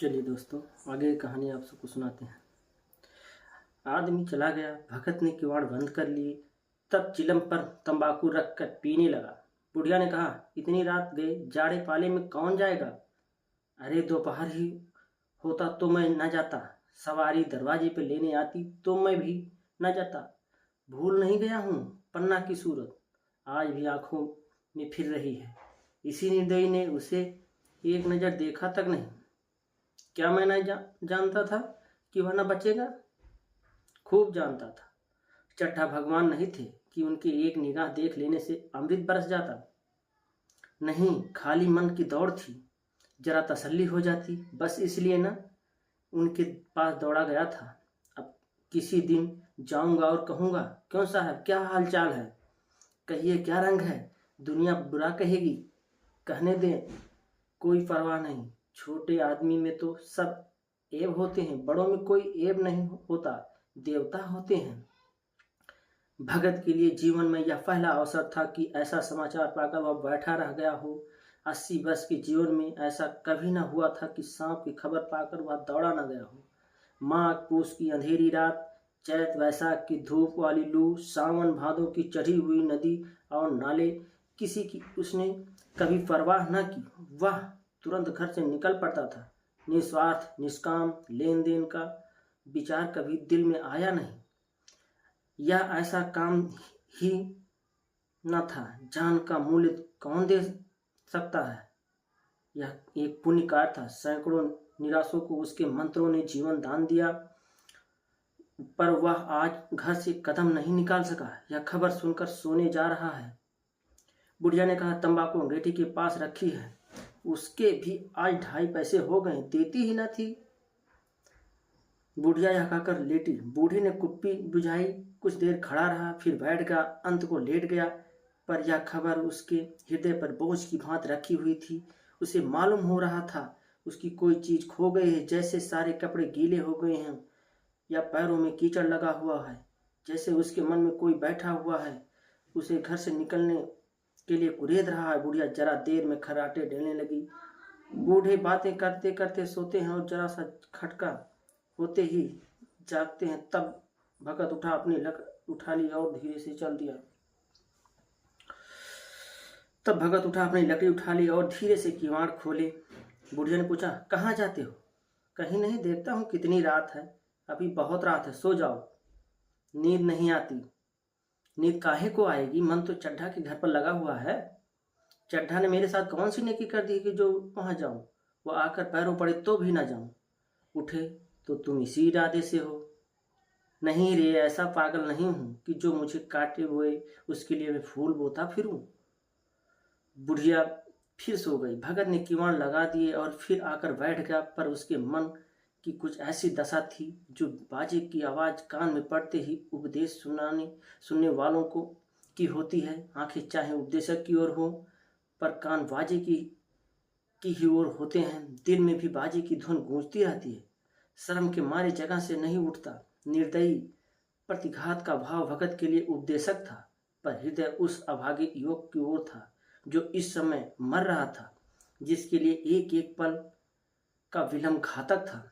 चलिए दोस्तों, आगे की कहानी आप सबको सुनाते हैं। आदमी चला गया, भगत ने किवाड़ बंद कर लिए। तब चिलम पर तंबाकू रखकर पीने लगा। बुढ़िया ने कहा, इतनी रात गए, जाड़े पाले में कौन जाएगा? अरे दोपहर ही होता तो मैं न जाता, सवारी दरवाजे पे लेने आती तो मैं भी न जाता। भूल नहीं गया हूँ पन्ना की सूरत, आज भी आंखों में फिर रही है। इसी निर्दयी ने उसे एक नज़र देखा तक नहीं। क्या मैं नहीं जानता था कि वह न बचेगा? खूब जानता था। चड्ढा भगवान नहीं थे कि उनकी एक निगाह देख लेने से अमृत बरस जाता। नहीं, खाली मन की दौड़ थी, जरा तसल्ली हो जाती, बस इसलिए ना उनके पास दौड़ा गया था। अब किसी दिन जाऊंगा और कहूंगा, क्यों साहब, क्या हाल चाल है? कहिए क्या रंग है? दुनिया बुरा कहेगी, कहने दें, कोई परवाह नहीं। छोटे आदमी में तो सब ऐब होते हैं, बड़ों में कोई ऐब नहीं होता, देवता होते हैं। भगत के लिए जीवन में यह पहला अवसर था कि ऐसा समाचार पाकर वह बैठा रह गया हो। 80 वर्ष के जीवन में ऐसा कभी न हुआ था कि सांप की खबर पाकर वह दौड़ा न गया हो। माघ पूस की अंधेरी रात, चैत वैशाख की धूप वाली लू, सावन भादों की चढ़ी हुई नदी और नाले, किसी की उसने कभी परवाह न की। वह तुरंत घर से निकल पड़ता था। निस्वार्थ निष्काम लेन देन का विचार कभी दिल में आया नहीं। यह ऐसा काम ही न था, जान का मूल्य कौन दे सकता है। यह एक पुण्य कार्य था। सैकड़ों निराशों को उसके मंत्रों ने जीवन दान दिया, पर वह आज घर से कदम नहीं निकाल सका। यह खबर सुनकर सोने जा रहा है। बुढ़िया ने कहा, तंबाकू अंगीठी के पास रखी है, उसके भी आज 2.5 पैसे हो गए, देती ही न थी। बुढ़िया यह कहकर लेटी। बूढ़े ने कुप्पी बुझाई, कुछ देर खड़ा रहा, फिर बैठ गया, अंत को लेट गया। पर यह खबर उसके हृदय पर बोझ की भांति रखी हुई थी। उसे मालूम हो रहा था उसकी कोई चीज खो गई है, जैसे सारे कपड़े गीले हो गए हैं या पैरों में कीचड़ लगा हुआ है, जैसे उसके मन में कोई बैठा हुआ है, उसे घर से निकलने के लिए कुरेद रहा है। बुढ़िया जरा देर में खर्राटे ढेलने लगी। बूढ़े बातें करते करते सोते हैं और जरा सा खटका होते ही जागते हैं। तब भगत अपनी लकड़ी उठा ली और धीरे से चल दिया। किवाड़ खोले। बुढ़िया ने पूछा, कहाँ जाते हो? कहीं नहीं, देखता हूँ कितनी रात है। अभी बहुत रात है, सो जाओ। नींद नहीं आती। नींद काहे को आएगी, मन तो चड्ढा के घर पर लगा हुआ है। चड्ढा ने मेरे साथ कौन सी नेकी कर दी कि जो वहां जाऊं? वो आकर पैरों पड़े तो भी ना जाऊं। उठे तो तुम इसी इरादे से हो। नहीं रे, ऐसा पागल नहीं हूं कि जो मुझे काटे हुए उसके लिए मैं फूल बोता फिरूं। बुढ़िया फिर सो गई। भगत ने किवाड़ लगा दिए और फिर आकर बैठ गया, पर उसके मन की कुछ ऐसी दशा थी जो बाजे की आवाज कान में पड़ते ही उपदेश सुनने वालों को की होती है। आंखें चाहे उपदेशक की ओर हो, पर कान बाजे की ही ओर होते हैं। दिल में भी बाजे की धुन गूंजती रहती है। शर्म के मारे जगह से नहीं उठता। निर्दयी प्रतिघात का भाव भगत के लिए उपदेशक था, पर हृदय उस अभागे युवक की ओर था जो इस समय मर रहा था, जिसके लिए एक एक पल का विलंब घातक था।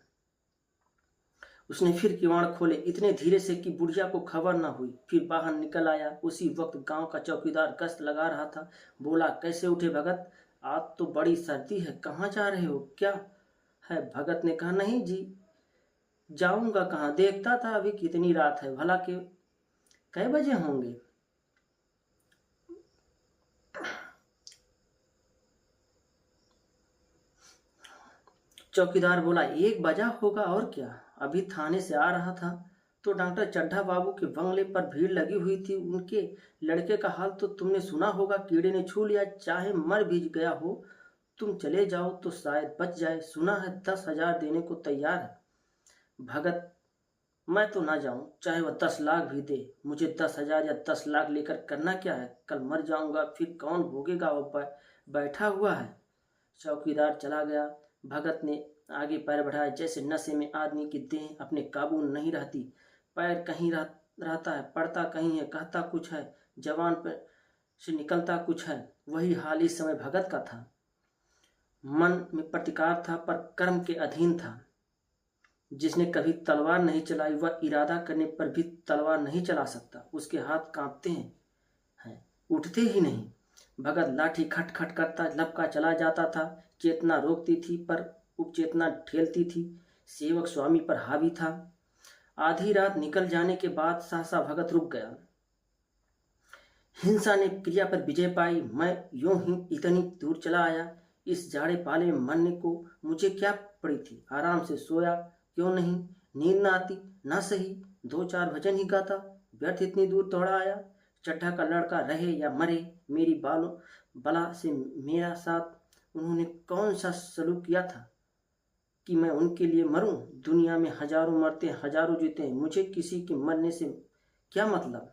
उसने फिर किवाड़ खोले, इतने धीरे से कि बुढ़िया को खबर न हुई। फिर बाहर निकल आया। उसी वक्त गांव का चौकीदार गश्त लगा रहा था। बोला, कैसे उठे भगत? आज तो बड़ी सर्दी है, कहाँ जा रहे हो? क्या है? भगत ने कहा, नहीं जी, जाऊंगा कहाँ, देखता था अभी कितनी रात है, भला के कै बजे होंगे? चौकीदार बोला, 1 बजा होगा और क्या। अभी थाने से आ रहा था तो डॉक्टर चड्ढा बाबू के बंगले पर भीड़ लगी हुई थी। उनके लड़के का हाल तो तुमने सुना होगा, कीड़े ने छू लिया, चाहे मर भी गया हो। तुम चले जाओ तो शायद बच जाए। सुना है 10,000 देने को तैयार है। भगत, मैं तो ना जाऊं, चाहे वह 10 लाख भी दे। मुझे 10,000 या 10 लाख लेकर करना क्या है? कल मर जाऊंगा, फिर कौन भोगेगा? वो बैठा हुआ है। चौकीदार चला गया। भगत ने आगे पैर बढ़ाया, जैसे नशे में आदमी की देह अपने काबू नहीं रहती। पैर कहीं रहता है, पड़ता कहीं है, कहता कुछ है, जवान पर से निकलता कुछ है। वही हाल इस समय भगत का था। मन में प्रतिकार था पर कर्म के अधीन था। जिसने कभी तलवार नहीं चलाई वह इरादा करने पर भी तलवार नहीं चला सकता। उसके हाथ कांपते हैं, उठते ही नहीं। भगत लाठी खट खट करता लपका चला जाता था। चेतना रोकती थी पर उपचेतना ठेलती थी। सेवक स्वामी पर हावी था। आधी रात निकल जाने के बाद सहसा भगत रुक गया। हिंसा ने क्रिया पर विजय पाई। मैं यूं ही इतनी दूर चला आया। इस जाड़े पाले में मरने को मुझे क्या पड़ी थी। आराम से सोया क्यों नहीं। नींद ना आती ना सही। 2-4 भजन ही गाता। व्यर्थ इतनी दूर दौड़ा आया। चड्ढा का लड़का रहे या मरे, मेरी बालों बला से मेरा साथ उन्होंने कौन सा सलूक किया था कि मैं उनके लिए मरूं। दुनिया में हजारों मरते हजारों जीते, मुझे किसी के मरने से क्या मतलब।